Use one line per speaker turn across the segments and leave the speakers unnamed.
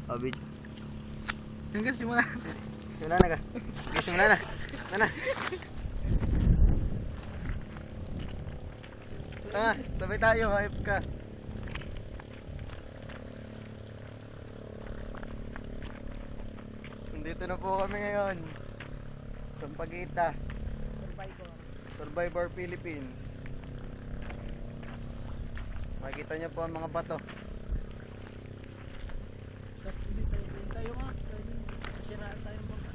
Abid.
Hanggang simula.
Simula na ka. Okay, simula na. Na. Tama, sabay tayo, hype ka. Nandito na po kami ngayon. Sampaguita. Survivor Philippines. Makikita niyo po ang mga bato.
Tayo nga. Siraan tayo mga.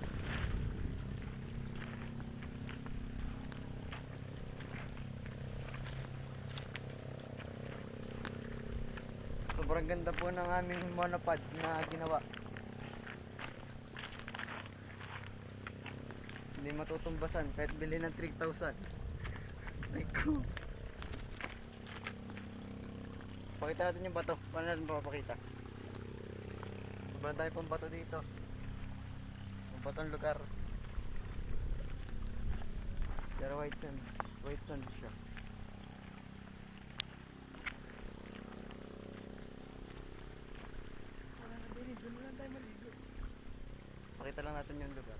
Sobrang ganda po ng aming monopod na ginawa. Hindi matutumbasan kahit bili ng 3,000. Ay ko. Pakita natin yung bato. Paano natin papakita? Sobrang tayo pang bato dito. Ang batong lugar. Pero white sand. White sand siya.
Doon lang tayo maligo.
Pakita lang natin yung lugar.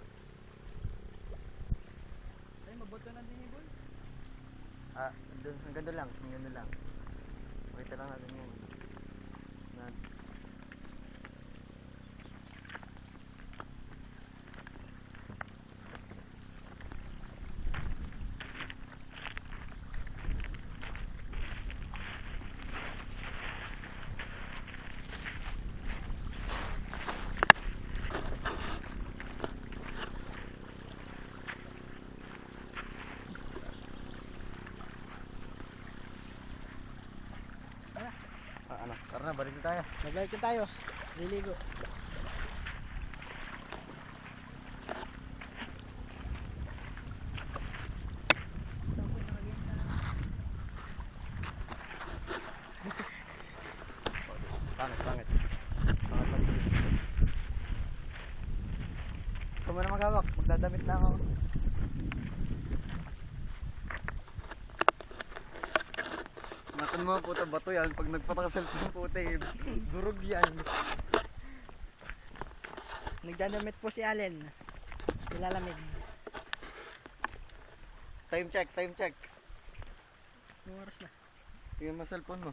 Ay, mabato na din yung boy.
Ah, doon, hanggang doon lang. Hanggang doon lang. Pakita lang natin yung na, ano, tara na, balik na tayo.
Nagbalik na tayo. Liligo.
Pangit. Ikaw mo na maghawak, magdadamit na ako. Matan mo puta bato yan, pag nagpatakasal ng puta durog yan.
Nagdadamit po si Allen. Nilalamig.
Time check.
Anong oras na?
Tingnan mo cellphone mo.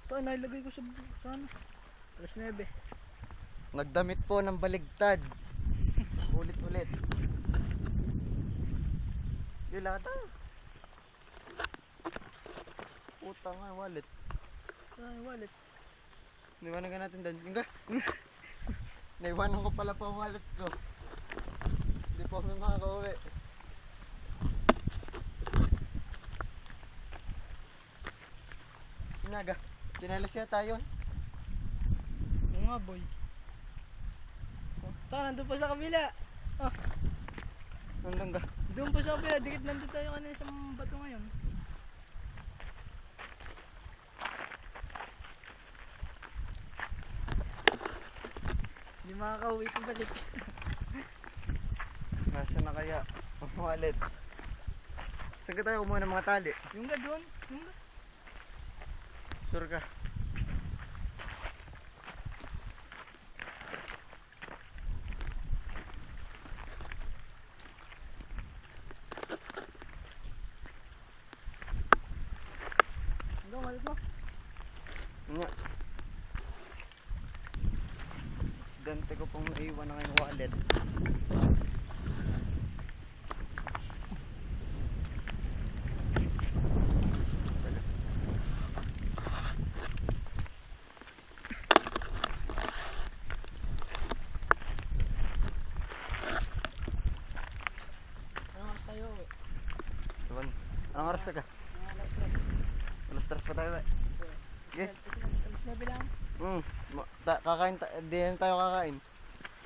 Ito, nailagay ko sa ano? Alas 9.
Nagdamit po ng baligtad. Ulit. Gila ka. Puta nga, wallet.
Ay, wallet.
Naiwanan ka natin doon. Yung ka? Naiwanan ko pala pa ang wallet ko. Hindi po kami makakauwi. Sinaga. Chinelas yata yun.
Oo nga, boy. Ito, nandun pa sa kabila. Oh,
Nandun ka.
doon pa sa kabila. Dikit nandun tayo kanina sa bato ngayon. Hindi makakauwi pabalik.
Nasaan na kaya ang wallet? Saan ka tayo kumuha ng mga tali?
Yung ga doon? Yung ga?
Sure ka?
Hanggang wallet mo?
Nga. Aksidente ko pong naiwan ng aking wallet.
Anong oras tayo uwi?
Diban? Anong oras na ka?
Mga alas 3.
Alas 3 pa tayo eh. Sige.
Alas 9 lang.
Kakain di na tayo kakain.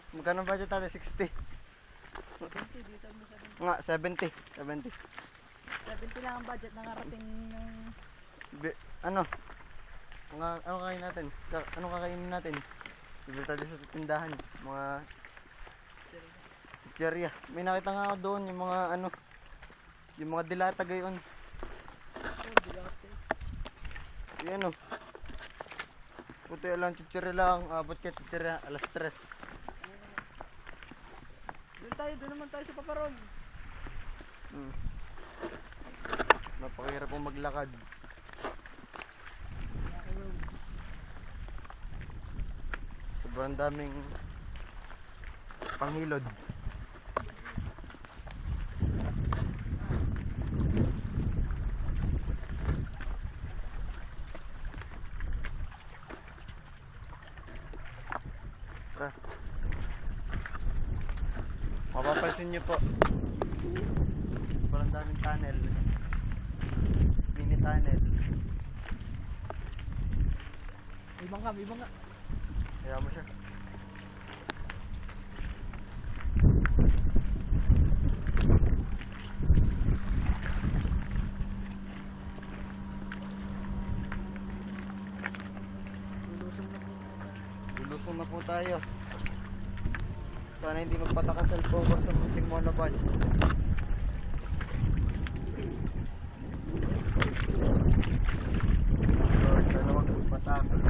Magkano budget natin? 60.
70, dito mo 70.
Nga, 70.
70 lang ang budget nakarating ng
Ano? Ano kakain natin? Ano kakainin natin? Bibili tayo sa tindahan. Mga chicheria. May nakita nga ako doon yung mga ano, yung mga dilata gayon.
oh, dilate.
Yan o. Puti lang, chichiri lang. Abot ka, chichiri. Alas 3.
Doon naman tayo sa paparog.
Napakahirap pong maglakad. Sobrang daming panghilod. Tara. Mapapansin nyo po, sobrang daming tunnel. Mini tunnel.
May bangka.
Kaya mo siya. Lulusong na po tayo. Sana hindi magpatakasan po ako sa munting monopod. Lord, sana huwag magpatakot.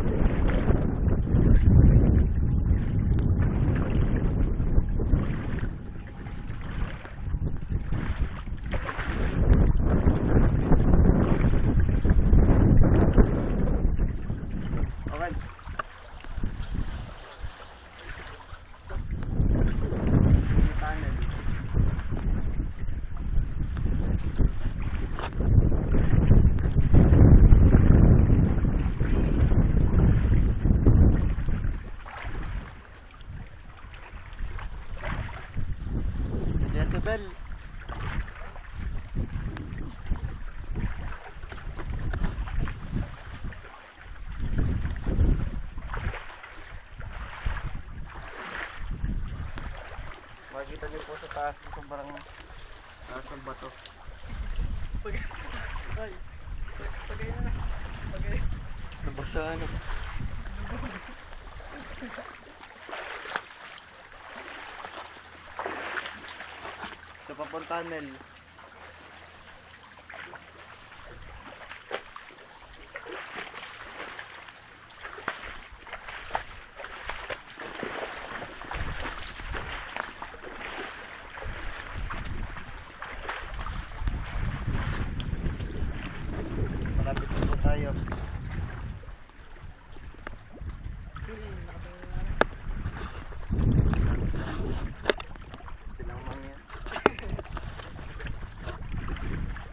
Okay. Tunnel. Si Jezebel. Makikita niyo po sa taas, sobrang taas ng bato.
Pagay na. Pagay.
Nabasa ano. Sa papang tunnel. Malapit na po tayo. Silang mga yan.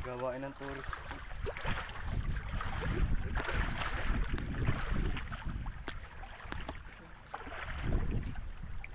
Gawain ng tourist.